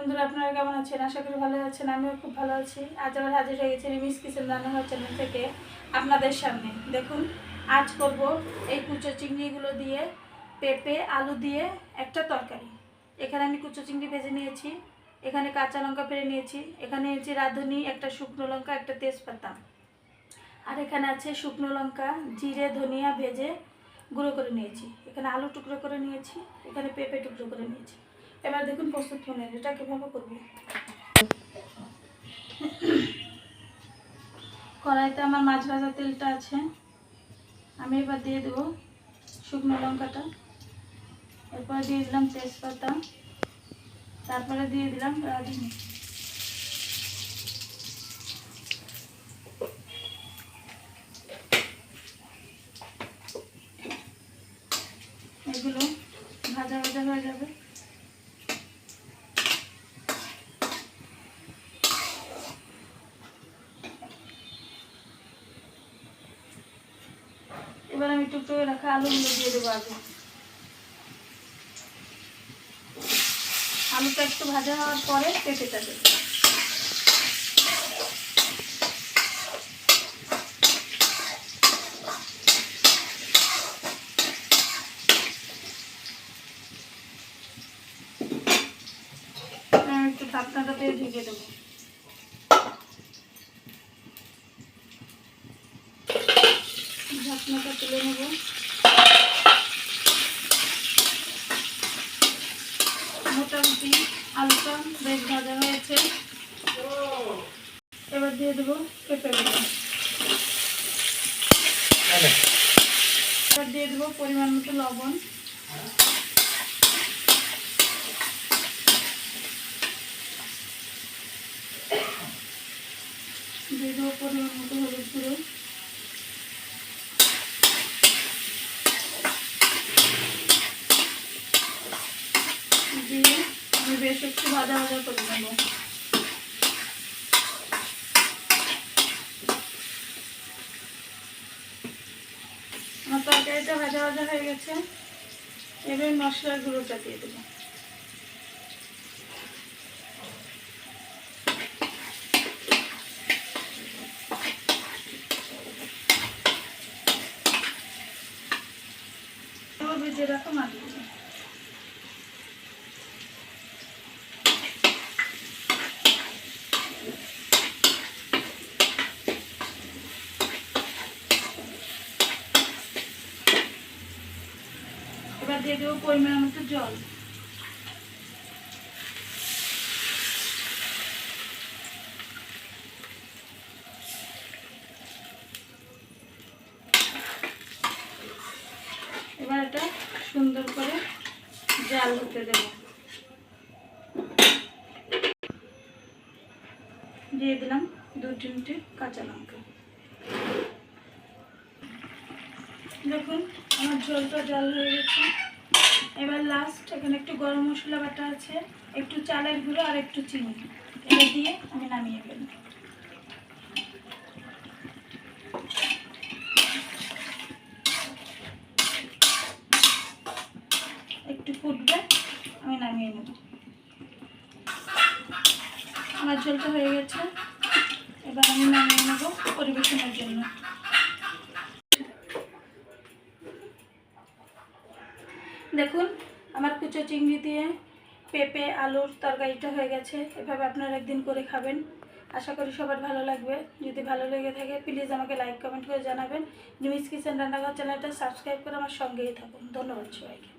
বন্ধুরা, আপনারা কেমন আছেন? আশা করি ভালো আছেন। আমিও খুব ভালো আছি। আজ আবার হাজির হয়ে গেছি রিমিস কিচেন রান্নাঘর চ্যানেল থেকে আপনাদের সামনে। দেখুন, আজ করব এই কুচো চিংড়িগুলো দিয়ে পেঁপে আলু দিয়ে একটা তরকারি। এখানে আমি কুচো চিংড়ি ভেজে নিয়েছি, এখানে কাঁচা লঙ্কা ফেলে নিয়েছি, এখানে নিয়েছি রাঁধুনি, একটা শুকনো লঙ্কা, একটা তেজপাতা, আর এখানে আছে শুকনো লঙ্কা, জিরে, ধনিয়া ভেজে গুঁড়ো করে নিয়েছি। এখানে আলু টুকরো করে নিয়েছি, এখানে পেঁপে টুকরো করে নিয়েছি। এবার দেখুন প্রস্তুত পনির এটা কীভাবে করব। কড়াইতে আমার মাছ ভাজা তেলটা আছে, আমি এবার দিয়ে দেবো শুকনো লঙ্কাটা, এরপরে দিয়ে দিলাম তেজপাতা, তারপরে দিয়ে দিলাম রাঁধুনি। এগুলো ভাজা ভাজা হয়ে যাবে। এবার আমি টুকরো করে রাখা আলুগুলো দিয়ে দেবো আগে। আলুটা একটু ভাজা হওয়ার পরে পেঁপেটা দেবো। একটু ঢাকনাটা দিয়ে ঢেকে দেবো। ঢাকনাটা তুলে নেব। মোটামুটি আলুটা বেশ ভাজা হয়েছে। এবার দিয়ে দেবো পেঁপেগুলো। এবার দিয়ে দেবো পরিমাণ মতো লবণ, দিয়ে দেবো পরিমাণ মতো হলুদ গুঁড়ো, দিয়ে আমি বেশ একটু ভাজা ভাজা করে নেব। আমার তরকারিটা ভাজা ভাজা হয়ে গেছে। এবার মশলার গুঁড়োটা দিয়ে দেবো। ভেজে রাখো মাছগুলো। এবার দিয়ে দেবো পরিমাণ মতো জল। এবার এটা সুন্দর করে জাল হতে দেব। দিয়ে দিলাম 2-3টে কাঁচা লঙ্কা। দেখুন আমার ঝোলটা জাল হয়ে গেছে। এবার লাস্ট এখানে একটু গরম মশলা বাটা আছে, একটু চালের গুঁড়ো আর একটু চিনি, এটা দিয়ে আমি নামিয়ে ফেলব। একটু ফুটবে, আমি নামিয়ে নেব। আমার ঝোলটা হয়ে গেছে, এবার আমি নামিয়ে নেব পরিবেশনের জন্য। দেখুন আমার কুচো চিংড়ি দিয়ে পেঁপে আলুর তরকারিটা হয়ে গেছে। এভাবে আপনারা একদিন করে খাবেন, আশা করি সবার ভালো লাগবে। যদি ভালো লেগে থাকে প্লিজ আমাকে লাইক কমেন্ট করে জানাবেন। রিমিস কিচেন রান্নাঘর চ্যানেলটা সাবস্ক্রাইব করে আমার সঙ্গেই থাকুন। ধন্যবাদ সবাইকে।